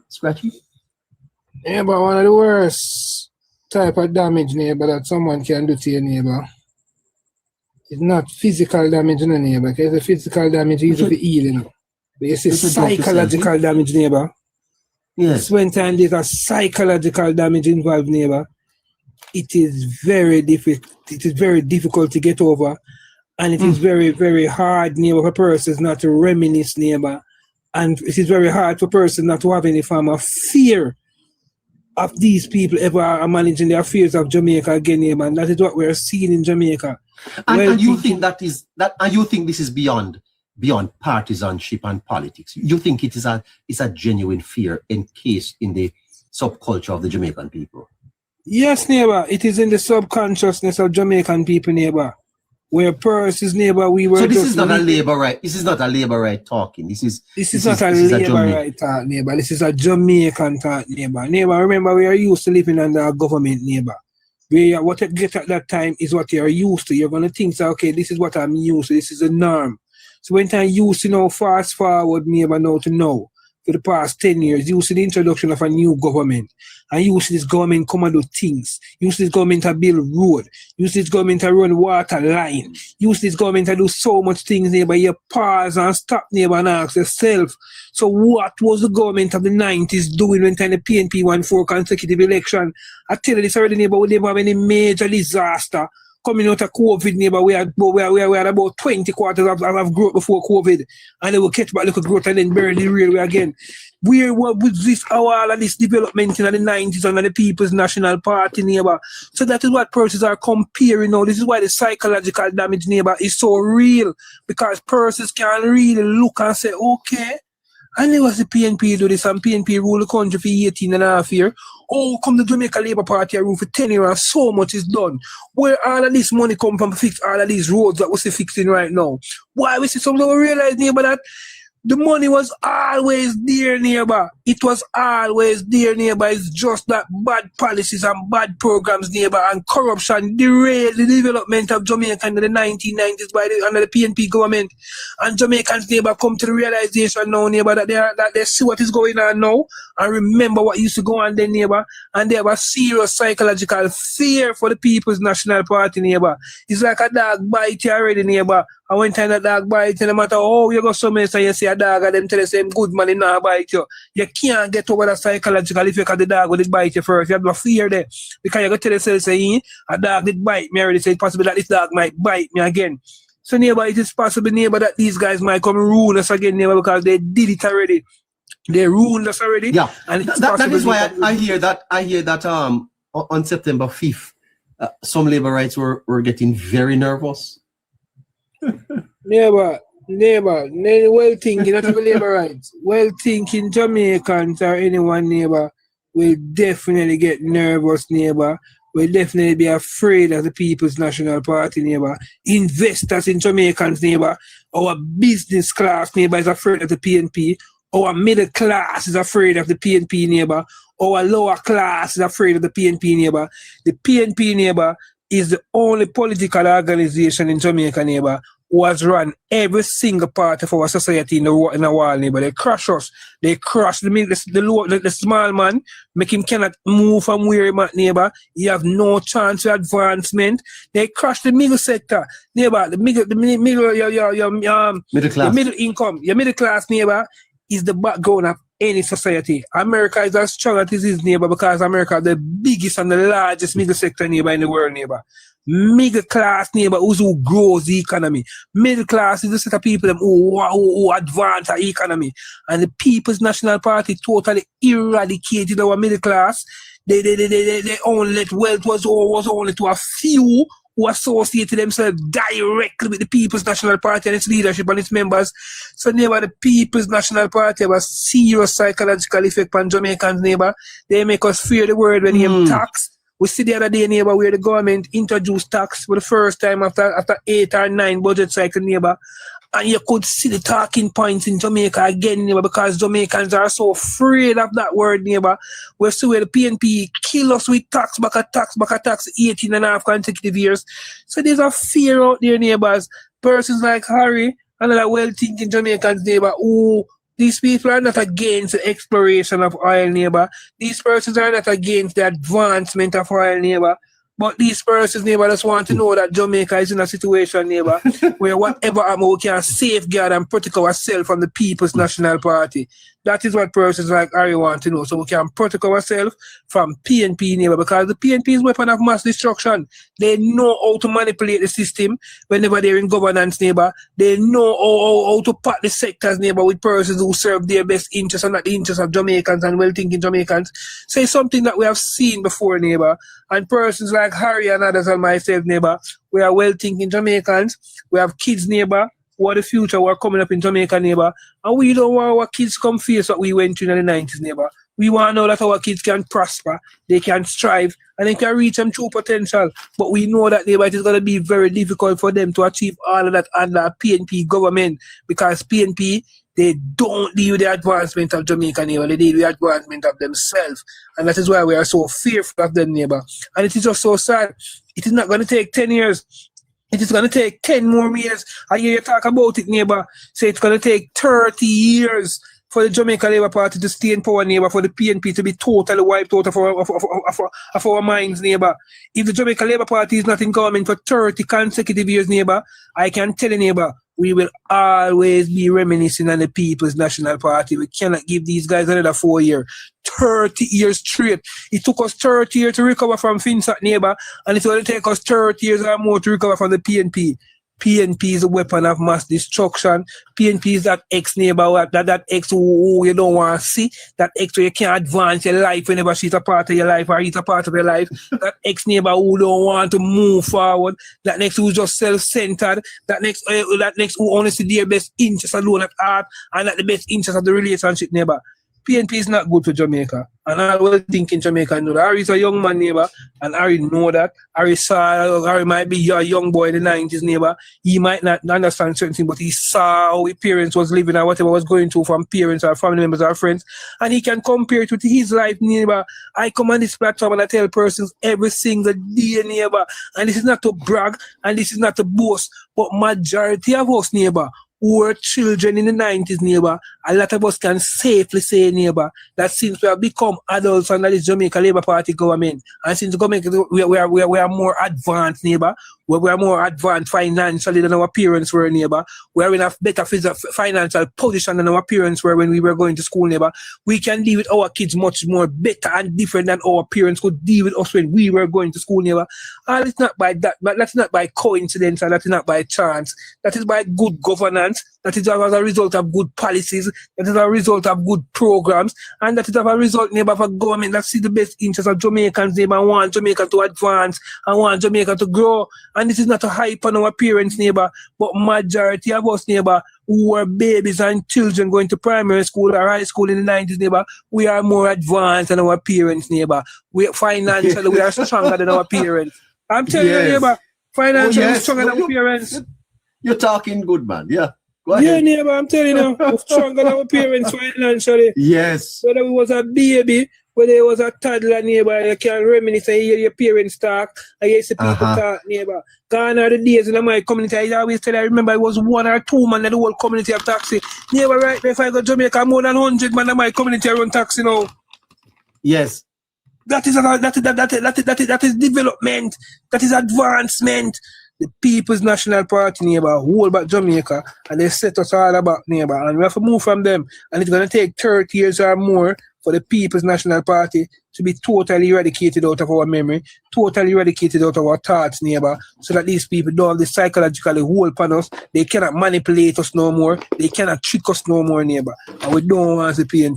Scratchy? Yeah, but one of the worst type of damage, neighbor, that someone can do to your neighbor. It's not physical damage in the neighbor, because the physical damage is easy to heal, you know. But you see psychological damage, neighbor. Yes. When time there's a psychological damage involved, neighbor, it is very difficult. It is very difficult to get over, and it is very, very hard, neighbor, for persons not to reminisce, neighbor, and it is very hard for persons not to have any form of fear of these people ever are managing the affairs of Jamaica again, neighbor, and that is what we're seeing in Jamaica. And you think and you think this is beyond partisanship and politics? You think it is a genuine fear encased in the subculture of the Jamaican people? Yes, neighbor, it is in the subconsciousness of Jamaican people, neighbor. Where persons, neighbor, we were. So this is not a labor right. This is not a labor right talking. This is not a labor right talk, neighbor. This is a Jamaican talk, neighbor. Neighbor, remember we are used to living under a government, neighbor. What you get at that time is what you are used to. You're gonna think, so, okay, this is what I'm used to. This is a norm. So when time used to know fast forward, neighbor, now to know. For the past 10 years, you see the introduction of a new government. And you see this government come and do things. You see this government to build road. You see this government to run water line. You see this government to do so much things, neighbor. You pause and stop, neighbor, and ask yourself, so what was the government of the 90s doing when time the PNP won 4 consecutive election? I tell you this already, neighbor, we never have any major disaster coming out of COVID, neighbor. We had about 20 quarters of growth before COVID, and then we'll catch back little growth and then barely real again. What was this, all of this development in the 90s under the People's National Party, neighbor? So that is what persons are comparing now. This is why the psychological damage, neighbor, is so real, because persons can really look and say, okay, and it was the PNP do this, and PNP rule the country for 18 and a half years. Oh, come the Jamaica Labour Party rule for 10 years and so much is done. Where all of this money come from to fix all of these roads that we're fixing right now? Why we see something we realize, neighbor, that the money was always there, neighbor. It was always there, neighbor. It's just that bad policies and bad programs, neighbor, and corruption derailed the development of Jamaica in the 1990s under the PNP government. And Jamaicans, neighbor, come to the realization now, neighbor, that they see what is going on now and remember what used to go on then, neighbor. And they have a serious psychological fear for the People's National Party, neighbor. It's like a dog bite you already, neighbor. And when time that dog bite you, no matter how you go somewhere and you see a dog and them tell the same good man in not bite you. You can't get over the psychological effect of the dog will bite you first. You have no fear there. Because you go tell yourself, say, a dog did bite me already, so it's possible that this dog might bite me again. So neighbor, it is possible, neighbor, that these guys might come rule us again, neighbor, because they did it already. They ruled us already. Yeah. And that is why I hear that on September 5th, some labor rights were getting very nervous. Neighbor, well thinking, not even labor rights. Well thinking Jamaicans or anyone, neighbor, will definitely get nervous, neighbor. Will definitely be afraid of the People's National Party, neighbor. Investors in Jamaicans, neighbor. Our business class, neighbor, is afraid of the PNP. Our middle class is afraid of the PNP, neighbor. Our lower class is afraid of the PNP, neighbor. The PNP, neighbor, is the only political organization in Jamaica, neighbor, who has run every single part of our society in the wall, neighbor. They crush us. They crush the small man, make him cannot move from where he's at, neighbor. He have no chance of advancement. They crush the middle sector, neighbor. The middle class. The middle income, your middle class, neighbor, is the background of any society. America is as strong as it is, neighbor, because America is the biggest and the largest middle sector, neighbor, in the world, neighbor. Middle class, neighbor, who grows the economy. Middle class is the set of people who advance the economy. And the People's National Party totally eradicated our middle class. They only let wealth was only to a few who associated themselves directly with the People's National Party and its leadership and its members. So, neighbor, the People's National Party have a serious psychological effect on Jamaicans, neighbor. They make us fear the word when they tax. We see the other day, neighbor, where the government introduced tax for the first time after 8 or 9 budget cycle, neighbor. And you could see the talking points in Jamaica again, neighbor, because Jamaicans are so afraid of that word, neighbor. We see where the PNP kill us with tax, back a tax, 18 and a half consecutive years. So there's a fear out there, neighbors. Persons like Harry, another well-thinking Jamaicans, neighbor, who These people are not against the exploration of oil, neighbor. These persons are not against the advancement of oil, neighbor. But these persons, neighbor, just want to know that Jamaica is in a situation, neighbor, where whatever happens, we can safeguard and protect ourselves from the People's National Party. That is what persons like Harry want to know. So we can protect ourselves from PNP, neighbor, because the PNP is weapon of mass destruction. They know how to manipulate the system whenever they're in governance, neighbor. They know how to pack the sectors, neighbor, with persons who serve their best interests and not the interests of Jamaicans and well-thinking Jamaicans. So it's something that we have seen before, neighbor. And persons like Harry and others and myself, neighbor, we are well-thinking Jamaicans. We have kids, neighbor, who are the future, who are coming up in Jamaica, neighbor. And we don't want our kids come face what we went through in the 90s, neighbor. We want to know that our kids can prosper, they can strive, and they can reach them true potential. But we know that, neighbor, it is going to be very difficult for them to achieve all of that under a PNP government, because PNP, they don't deal with the advancement of Jamaica, neighbor. They deal with the advancement of themselves. And that is why we are so fearful of them, neighbor. And it is just so sad. It is not going to take 10 years. It is going to take 10 more years. I hear you talk about it, neighbor. Say it's going to take 30 years for the Jamaica Labour Party to stay in power, neighbor, for the PNP to be totally wiped out of our minds, neighbor. If the Jamaica Labour Party is not in government for 30 consecutive years, neighbor, I can tell you, neighbor, we will always be reminiscing on the People's National Party. We cannot give these guys another 4 years. 30 years straight. It took us 30 years to recover from FinSat, neighbor, and it's going to take us 30 years or more to recover from the PNP. PNP is a weapon of mass destruction. PNP is that ex-neighbor, that ex who you don't want to see, that ex where you can't advance your life whenever she's a part of your life or he's a part of your life, that ex-neighbor who don't want to move forward, that next who's just self-centered, that next who only see their best interest alone at heart and at the best interest of the relationship, neighbor. PNP is not good for Jamaica. And I was thinking Jamaica know that. Harry's a young man, neighbor, and Harry know that. Harry might be a young boy in the 90s, neighbor. He might not understand certain things, but he saw how his parents was living and whatever was going through from parents or family members or friends. And he can compare it with his life, neighbor. I come on this platform and I tell persons every single day, neighbor. And this is not to brag and this is not to boast, but majority of us, neighbor, who were children in the 90s, neighbor, a lot of us can safely say, neighbor, that since we have become adults under this Jamaica Labour Party government, and since the government, we are more advanced, neighbor, we are more advanced financially than our parents were, neighbor, we are in a better financial position than our parents were when we were going to school, neighbor, we can deal with our kids much more better and different than our parents could deal with us when we were going to school, neighbor. And it's not by that, but that's not by coincidence and that's not by chance. That is by good governance. That is as a result of good policies, that is a result of good programs, and that is as a result, neighbor, of a government that sees the best interests of Jamaicans, neighbor, and want Jamaica to advance and want Jamaica to grow. And this is not a hype on our parents, neighbor, but majority of us, neighbor, who were babies and children going to primary school or high school in the 90s, neighbor, we are more advanced than our parents, neighbor. We financially, we are stronger than our parents. I'm telling you, neighbor, financially stronger than our parents. You're talking good, man. Yeah. Yeah, neighbor, I'm telling you, we're stronger than our parents financially. Yes. Whether we was a baby, whether it was a toddler, neighbor, you can reminisce and hear your parents talk, and you see people talk, neighbor. Gone are the days in my community, I always tell you, I remember it was 1 or 2 man in the whole community of taxi. Neighbor, right now, if I go to Jamaica, more than 100 man in my community run taxi now. Yes. That is development, that is advancement. The People's National Party, neighbor, whole about Jamaica, and they set us all about, neighbor, and we have to move from them. And it's going to take 30 years or more for the People's National Party to be totally eradicated out of our memory, totally eradicated out of our thoughts, neighbor, so that these people don't have the psychologically hold upon us. They cannot manipulate us no more. They cannot trick us no more, neighbor. And we don't want the PNP.